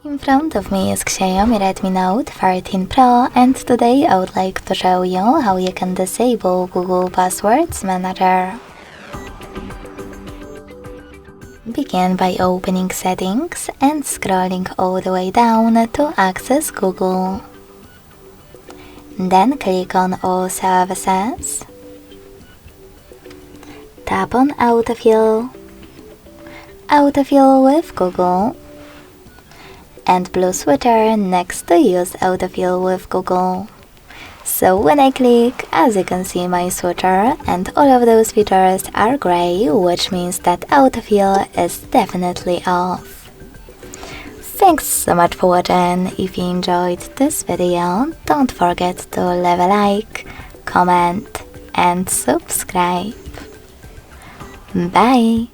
In front of me is XIAOMI Redmi Note 13 Pro, and today I would like to show you how you can disable Google Passwords Manager. Begin by opening Settings and scrolling all the way down to access Google. Then click on All Services. Tap on Autofill, Autofill with Google, and blue switcher next to Use Autofill with Google. So when I click, as you can see, my switcher and all of those features are gray, which means that autofill is definitely off. Thanks so much for watching. If you enjoyed this video, don't forget to leave a like, comment and subscribe. Bye!